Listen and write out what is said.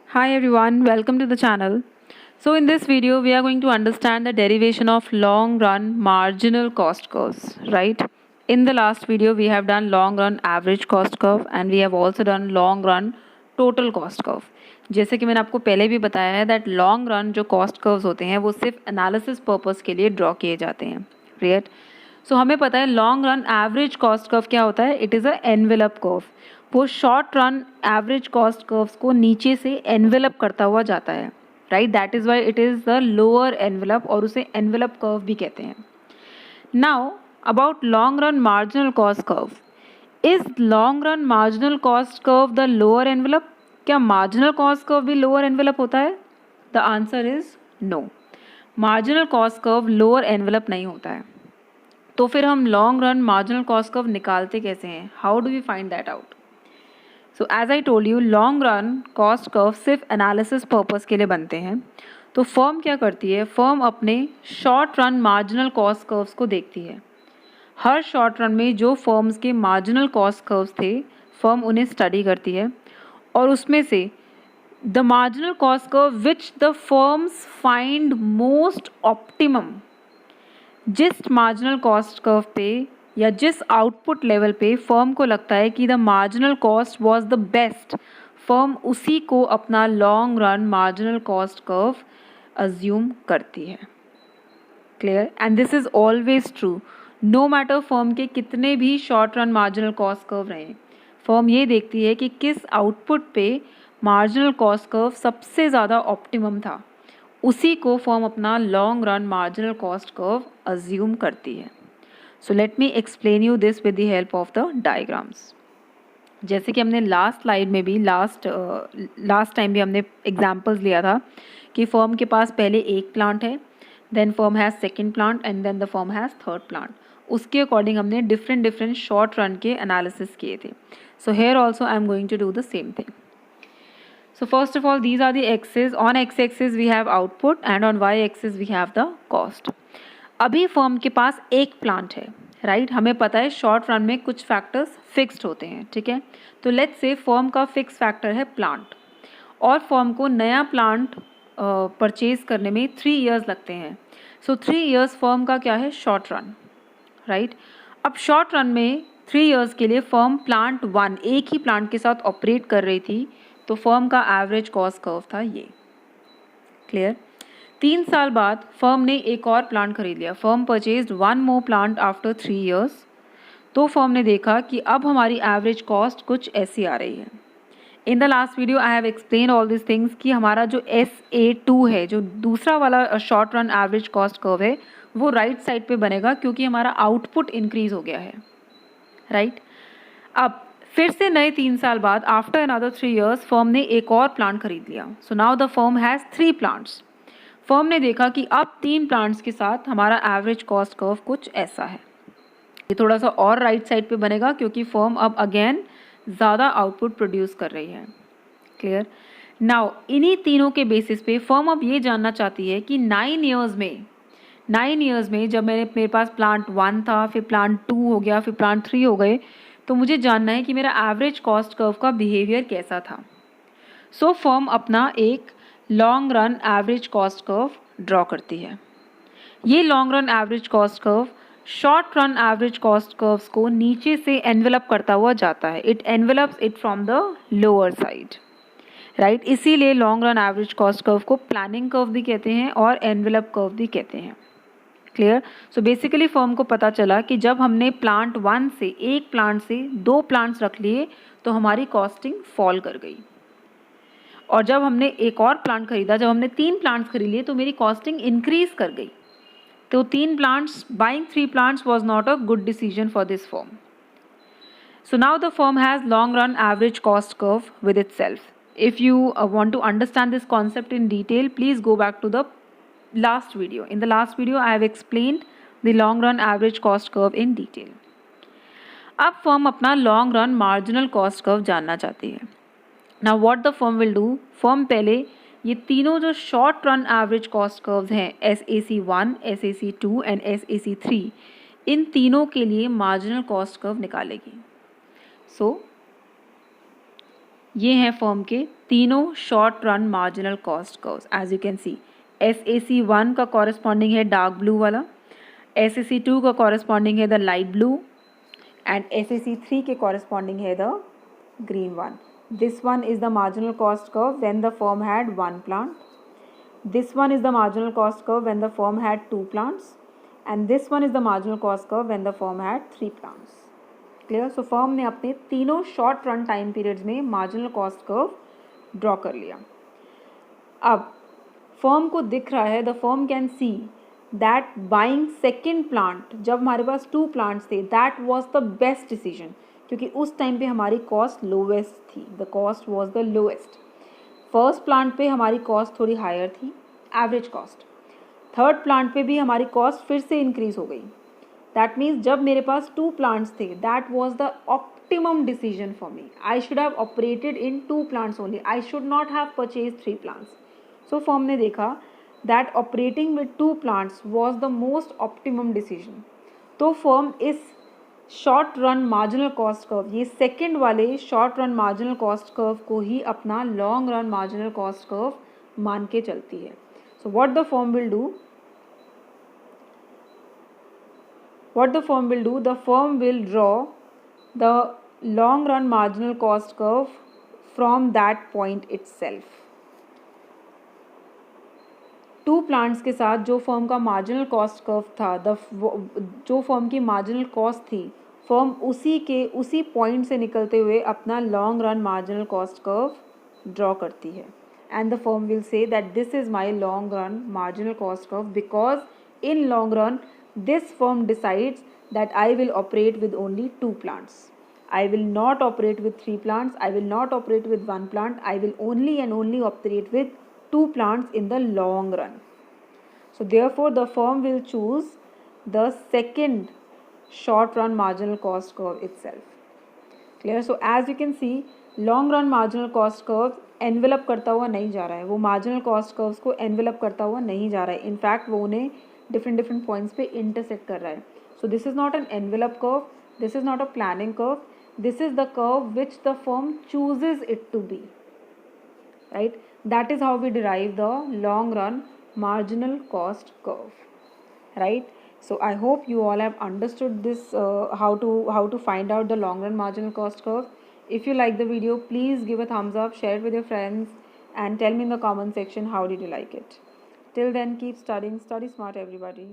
Hi everyone, welcome to the channel. So in this video we are going to understand the derivation of long run marginal cost curves, right? In the last video we have done long run average cost curve and we have also done long run total cost curve. जैसे कि मैंने आपको पहले भी बताया है that long run जो cost curves होते हैं वो सिर्फ एनालिसिस पर्पस के लिए ड्रॉ किए जाते हैं, राइट? सो हमें पता है long run average cost curve क्या होता है, it is a envelope curve. वो short run average cost curves को नीचे से एनवेलप करता हुआ जाता है, right? That is why it is the lower envelope और उसे एनवेलप कर्व भी कहते हैं. Now about long run marginal cost curve, is long run marginal cost curve the lower envelope? क्या मार्जिनल कॉस्ट कर्व भी लोअर एनवेलप होता है? The answer is no. Marginal cost curve lower envelope नहीं होता है. तो फिर हम long run marginal cost curve निकालते कैसे हैं? How do we find that out? So as I told you, long run cost curve सिर्फ एनालिसिस पर्पस के लिए बनते हैं. तो फर्म क्या करती है? फर्म अपने short run marginal cost curves को देखती है. हर शॉर्ट रन में जो फर्म्स के मार्जिनल कॉस्ट कर्व्स थे, फर्म उन्हें स्टडी करती है और उसमें से the marginal cost curve which the firms find most optimum, जिस मार्जिनल कॉस्ट कर्व पे या जिस आउटपुट लेवल पे फर्म को लगता है कि the marginal cost was the best, firm उसी को अपना long run marginal cost curve assume करती है. Clear? And this is always true, no matter firm के कितने भी short run marginal cost curve रहें. फर्म ये देखती है कि किस आउटपुट पे मार्जिनल कॉस्ट कर्व सबसे ज़्यादा ऑप्टिमम था, उसी को फर्म अपना long run marginal cost curve assume करती है. So let me explain you this with the help of the diagrams. जैसे कि हमने लास्ट स्लाइड में भी लास्ट टाइम भी हमने एग्जांपल्स लिया था कि फर्म के पास पहले एक प्लांट है, then firm has second plant and then the firm has third plant. उसके अकॉर्डिंग हमने डिफरेंट शॉर्ट रन के एनालिसिस किए थे. So here also I am going to do the same thing. So first of all, these are the axes. On x-axis we have output and on y-axis we have the cost. अभी firm के पास एक plant है, right? हमें पता है short run में कुछ factors fixed होते हैं, ठीक है? तो लेट्स से फर्म का फिक्स फैक्टर है प्लांट और फर्म को नया प्लांट परचेज करने में 3 इयर्स लगते हैं. सो 3 इयर्स फर्म का क्या है? Short run, right? अब शॉर्ट रन में 3 इयर्स के लिए फर्म प्लांट 1 एक ही प्लांट के साथ ऑपरेट कर रही थी, तो फर्म का एवरेज कॉस्ट कर्व था ये. क्लियर? 3 साल बाद फर्म ने एक और प्लांट खरीद लिया. फर्म परचेज्ड 1 मोर प्लांट आफ्टर 3 इयर्स. तो फर्म ने देखा कि अब हमारी एवरेज कॉस्ट कुछ ऐसी आ रही है. In the last video I have explain all this things कि हमारा जो SA2 है, जो दूसरा वाला short run average cost curve है, वो राइट साइड पे बनेगा क्योंकि हमारा आउटपुट इंक्रीज हो गया है, राइट? अब फिर से नए 3 साल बाद आफ्टर अनदर 3 इयर्स फर्म ने एक और प्लांट खरीद लिया. So now the firm has 3 plants. Firm ने देखा कि अब 3 प्लांट्स के साथ हमारा एवरेज कॉस्ट कर्व कुछ ऐसा है. ये थोड़ा सा और राइट साइड पे बनेगा क्योंकि फर्म अब अगेन ज़्यादा आउटपुट प्रोड्यूस कर रही है. क्लियर? नाउ इन्हीं तीनों के बेसिस पे फर्म अब ये जानना चाहती है कि 9 इयर्स में जब मेरे पास प्लांट 1 था, फिर प्लांट 2 हो गया, फिर प्लांट 3 हो गए, तो मुझे जानना है कि मेरा एवरेज कॉस्ट कर्व का बिहेवियर कैसा था. सो फर्म अपना एक long run average cost curve draw करती है. ये long run average cost curve short run average cost curves को नीचे से एनवेलप करता हुआ जाता है. It envelopes it from the lower side, right? इसीलिए long run average cost curve को प्लानिंग कर्व भी कहते हैं और एनवेलप कर्व भी कहते हैं. क्लियर? सो बेसिकली फर्म को पता चला कि जब हमने प्लांट 1 से एक प्लांट से 2 प्लांट्स रख लिए तो हमारी कॉस्टिंग फॉल कर गई, और जब हमने एक और प्लांट खरीदा, जब हमने 3 प्लांट्स खरीद लिए तो मेरी कॉस्टिंग इंक्रीज कर गई. तो 3 plants, buying 3 plants was not a good decision for this firm. So now the firm has long run average cost curve with itself. If you want to understand this concept in detail, please go back to the last video. In the last video I have explained the long run average cost curve in detail. अब firm अपना long run marginal cost curve जानना चाहती है. Now what the firm will do, firm पहले ये तीनों जो short run average cost curves हैं, SAC1, SAC2 एंड SAC3, इन तीनों के लिए मार्जिनल कॉस्ट कर्व निकालेगी. सो ये हैं फर्म के तीनों short run marginal cost curves. As you can see, SAC1 का कॉरेस्पॉन्डिंग है डार्क ब्लू वाला, SAC2 का कॉरेस्पॉन्डिंग है the light blue, and SAC3 के कॉरेस्पॉन्डिंग है the green one. This one is the marginal cost curve when the firm had one plant. This one is the marginal cost curve when the firm had two plants, and this one is the marginal cost curve when the firm had three plants. Clear? So firm ने अपने तीनों short run time periods में marginal cost curve draw कर लिया. अब firm को दिख रहा है, the firm can see that buying second plant, जब हमारे पास two plants थे, that was the best decision, क्योंकि उस टाइम पे हमारी कॉस्ट लोवेस्ट थी. The cost was the lowest. First plant पे हमारी कॉस्ट थोड़ी हायर थी, एवरेज कॉस्ट. थर्ड प्लांट पे भी हमारी कॉस्ट फिर से इंक्रीज हो गई. दैट मीन्स जब मेरे पास टू प्लांट्स थे, that was the optimum decision for me. I should have operated in two plants only. I should not have purchase three plants. So firm ने देखा that operating with two plants was the most optimum decision. तो फर्म इस short run marginal cost curve, ये second वाले short run marginal cost curve को ही अपना long run marginal cost curve मान के चलती है. So what the firm will do, the firm will draw the long run marginal cost curve from that point itself. Two plants के साथ जो फर्म का मार्जिनल कॉस्ट कर्व था, जो फर्म की मार्जिनल कॉस्ट थी, फर्म उसी पॉइंट से निकलते हुए अपना long run marginal cost curve draw करती है. And the firm will say that this is my long run marginal cost curve, because in long run this firm decides that I will operate with only two plants. I will not operate with three plants. I will not operate with one plant. I will only and only operate with two plants in the long run. So therefore the firm will choose the second short run marginal cost curve itself. Clear? So as you can see, long run marginal cost curve envelop करता हुआ नहीं जा रहा है, वो marginal cost curves को envelop करता हुआ नहीं जा रहा है. In fact वो उन्हें different points पे intersect कर रहा है. So this is not an envelope curve. This is not a planning curve. This is the curve which the firm chooses it to be. Right? That is how we derive the long run marginal cost curve. Right? So I hope you all have understood this, how to find out the long run marginal cost curve. If you like the video, please give a thumbs up, share it with your friends, and tell me in the comment section how did you like it. Till then, keep studying. Study smart, everybody.